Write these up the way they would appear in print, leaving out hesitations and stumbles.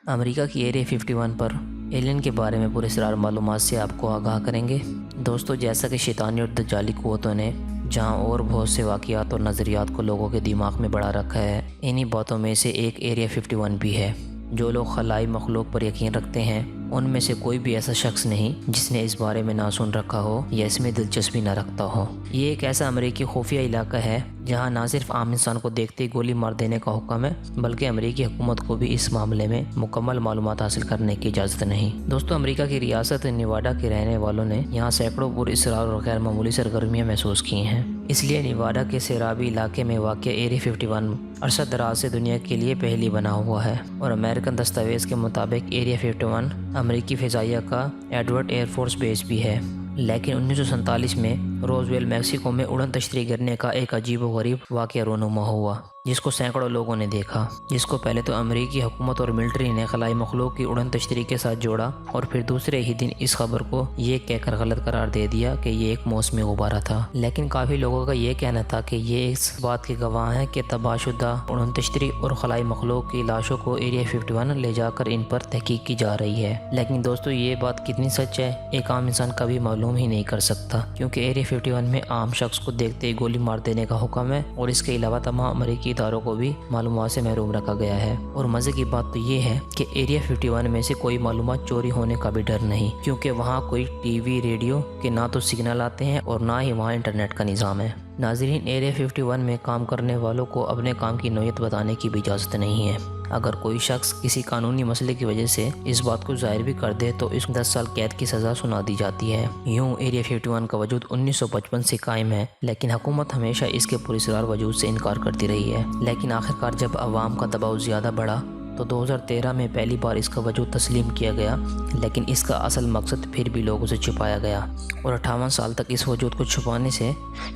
امریکہ کی ایریا 51 پر ایلین کے بارے میں پراسرار معلومات سے آپ کو آگاہ کریں گے۔ دوستو، جیسا کہ شیطانی اور دجالی قوتوں نے جہاں اور بہت سے واقعات اور نظریات کو لوگوں کے دماغ میں بڑھا رکھا ہے، انہی باتوں میں سے ایک ایریا 51 بھی ہے۔ جو لوگ خلائی مخلوق پر یقین رکھتے ہیں، ان میں سے کوئی بھی ایسا شخص نہیں جس نے اس بارے میں نہ سن رکھا ہو یا اس میں دلچسپی نہ رکھتا ہو۔ یہ ایک ایسا امریکی خفیہ علاقہ ہے جہاں نہ صرف عام انسان کو دیکھتے ہی گولی مار دینے کا حکم ہے، بلکہ امریکی حکومت کو بھی اس معاملے میں مکمل معلومات حاصل کرنے کی اجازت نہیں۔ دوستو، امریکہ کی ریاست نیواڈا کے رہنے والوں نے یہاں سینکڑوں پراسرار اور غیر معمولی سرگرمیاں محسوس کی ہیں۔ اس لیے نیواڈا کے سیرابی علاقے میں واقع ایریا 51 عرصہ دراز سے دنیا کے لیے پہلی بنا ہوا ہے، اور امریکن دستاویز کے مطابق ایریا 51 امریکی فضائیہ کا ایڈورڈ ایئر فورس بیس بھی ہے۔ لیکن 1947 میں روزویل میکسیکو میں اڑن تشتری گرنے کا ایک عجیب و غریب واقعہ رونما ہوا، جس کو سینکڑوں لوگوں نے دیکھا، جس کو پہلے تو امریکی حکومت اور ملٹری نے خلائی مخلوق کی اڑن تشتری کے ساتھ جوڑا، اور پھر دوسرے ہی دن اس خبر کو یہ کہہ کر غلط قرار دے دیا کہ یہ ایک موسمی غبارہ تھا۔ لیکن کافی لوگوں کا یہ کہنا تھا کہ یہ اس بات کے گواہ ہیں کہ تباہ شدہ اڑن تشتری اور خلائی مخلوق کی لاشوں کو ایریا 51 لے جا کر ان پر تحقیق کی جا رہی ہے۔ لیکن دوستو، یہ بات کتنی سچ ہے، ایک عام انسان کبھی معلوم ہی نہیں کر سکتا، کیونکہ ایریا 51 میں عام شخص کو دیکھتے ہی گولی مار دینے کا حکم ہے، اور اس کے علاوہ تمام امریکی اداروں کو بھی معلومات سے محروم رکھا گیا ہے۔ اور مزے کی بات تو یہ ہے کہ ایریا 51 میں سے کوئی معلومات چوری ہونے کا بھی ڈر نہیں، کیونکہ وہاں کوئی ٹی وی ریڈیو کے نہ تو سگنل آتے ہیں اور نہ ہی وہاں انٹرنیٹ کا نظام ہے۔ ناظرین، ایریا 51 میں کام کرنے والوں کو اپنے کام کی نوعیت بتانے کی بھی اجازت نہیں ہے۔ اگر کوئی شخص کسی قانونی مسئلے کی وجہ سے اس بات کو ظاہر بھی کر دے تو اس کو 10 سال قید کی سزا سنا دی جاتی ہے۔ یوں ایریا 51 کا وجود 1955 سے قائم ہے، لیکن حکومت ہمیشہ اس کے پراسرار وجود سے انکار کرتی رہی ہے۔ لیکن آخرکار جب عوام کا دباؤ زیادہ بڑھا تو 2013 میں پہلی بار اس کا وجود تسلیم کیا گیا، لیکن اس کا اصل مقصد پھر بھی لوگوں سے چھپایا گیا، اور 58 سال تک اس وجود کو چھپانے سے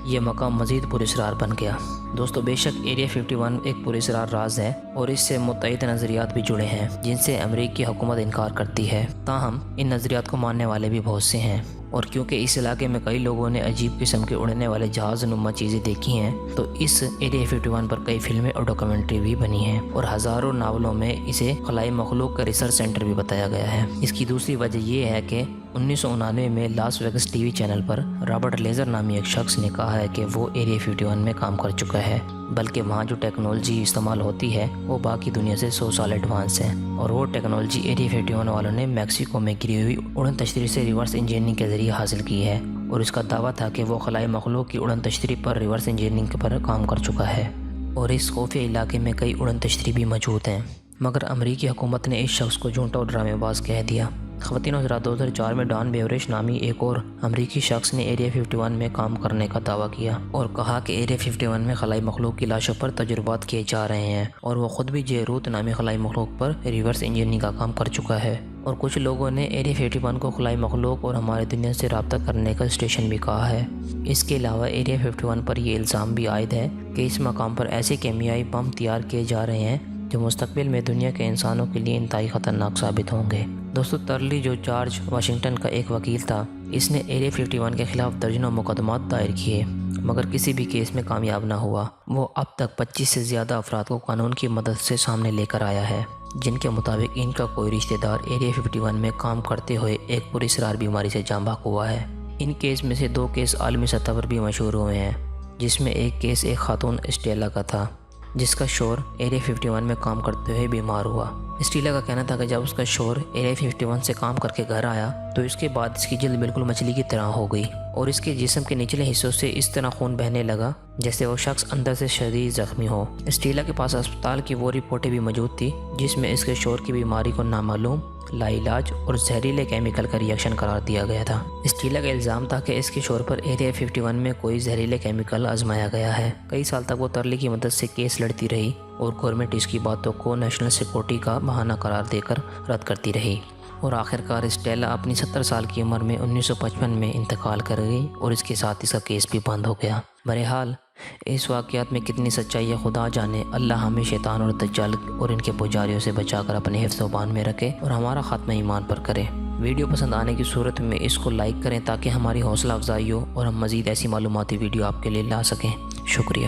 یہ مقام مزید پراسرار بن گیا۔ دوستو، بے شک ایریا 51 ایک پراسرار راز ہے، اور اس سے متعدد نظریات بھی جڑے ہیں جن سے امریکی حکومت انکار کرتی ہے۔ تاہم ان نظریات کو ماننے والے بھی بہت سے ہیں، اور کیونکہ اس علاقے میں کئی لوگوں نے عجیب قسم کے اڑنے والے جہاز نما چیزیں دیکھی ہیں، تو اس ایریا 51 پر کئی فلمیں اور ڈاکومنٹری بھی بنی ہیں، اور ہزاروں ناولوں میں اسے خلائی مخلوق کا ریسرچ سینٹر بھی بتایا گیا ہے۔ اس کی دوسری وجہ یہ ہے کہ 1999 میں لاس ویگس ٹی وی چینل پر رابرٹ لیزر نامی ایک شخص نے کہا ہے کہ وہ ایریا 51 میں کام کر چکا ہے، بلکہ وہاں جو ٹیکنالوجی استعمال ہوتی ہے وہ باقی دنیا سے 100 سال ایڈوانس ہے، اور وہ ٹیکنالوجی ایریا 51 والوں نے میکسیکو میں گری ہوئی اڑن تشتری سے ریورس انجینئرنگ کے ذریعے حاصل کی ہے، اور اس کا دعویٰ تھا کہ وہ خلائی مخلوق کی اڑن تشتری پر ریورس انجینئرنگ پر کام کر چکا ہے، اور اس خفیہ علاقے میں کئی اڑن تشتری بھی موجود ہیں۔ مگر امریکی حکومت نے اس شخص کو جھوٹا اور ڈرامے باز کہہ دیا۔ خواتین و حضرات، 2004 میں ڈان بیوریش نامی ایک اور امریکی شخص نے ایریا 51 میں کام کرنے کا دعویٰ کیا، اور کہا کہ ایریا 51 میں خلائی مخلوق کی لاشوں پر تجربات کیے جا رہے ہیں، اور وہ خود بھی جیروت نامی خلائی مخلوق پر ریورس انجینئرنگ کا کام کر چکا ہے۔ اور کچھ لوگوں نے ایریا 51 کو خلائی مخلوق اور ہماری دنیا سے رابطہ کرنے کا اسٹیشن بھی کہا ہے۔ اس کے علاوہ ایریا 51 پر یہ الزام بھی عائد ہے کہ اس مقام پر ایسے کیمیائی بم تیار کیے جا رہے ہیں جو مستقبل میں دنیا کے انسانوں کے لیے انتہائی خطرناک ثابت ہوں گے۔ دوستو، ترلی جو جارج واشنگٹن کا ایک وکیل تھا، اس نے ایریا 51 کے خلاف درجنوں مقدمات دائر کیے، مگر کسی بھی کیس میں کامیاب نہ ہوا۔ وہ اب تک 25 سے زیادہ افراد کو قانون کی مدد سے سامنے لے کر آیا ہے، جن کے مطابق ان کا کوئی رشتہ دار ایریا 51 میں کام کرتے ہوئے ایک پراسرار بیماری سے جاں بحق ہوا ہے۔ ان کیس میں سے 2 کیس عالمی سطح پر بھی مشہور ہوئے ہیں، جس میں ایک کیس ایک خاتون اسٹیلا کا تھا جس کا شوہر ایریا 51 میں کام کرتے ہوئے بیمار ہوا۔ اسٹیلا کا کہنا تھا کہ جب اس کا شوہر ایریا 51 سے کام کر کے گھر آیا تو اس کے بعد اس کی جلد بالکل مچھلی کی طرح ہو گئی، اور اس کے جسم کے نچلے حصوں سے اس طرح خون بہنے لگا جیسے وہ شخص اندر سے شدید زخمی ہو۔ اسٹیلا کے پاس اسپتال کی وہ رپورٹیں بھی موجود تھی جس میں اس کے شوہر کی بیماری کو نامعلوم، لا علاج اور زہریلے کیمیکل کا ریئیکشن قرار دیا گیا تھا۔ اسٹیلا کا الزام تھا کہ اس کے شوہر پر ایریا 51 میں کوئی زہریلے کیمیکل آزمایا گیا ہے۔ کئی سال تک وہ ترلی کی مدد سے کیس لڑتی رہی، اور گورنمنٹ اس کی باتوں کو نیشنل سیکورٹی کا بہانہ قرار دے کر رد کرتی رہی، اور آخرکار اسٹیلا اپنی 70 سال کی عمر میں 1955 میں انتقال کر گئی، اور اس کے ساتھ اس کا کیس بھی بند ہو گیا۔ بہرحال اس واقعات میں کتنی سچائی ہے خدا جانے۔ اللہ ہمیں شیطان اور دجال اور ان کے پجاریوں سے بچا کر اپنے حفظ و بان میں رکھے اور ہمارا خاتمہ ایمان پر کرے۔ ویڈیو پسند آنے کی صورت میں اس کو لائک کریں تاکہ ہماری حوصلہ افزائی ہو اور ہم مزید ایسی معلوماتی ویڈیو آپ کے لیے لا سکیں۔ شکریہ۔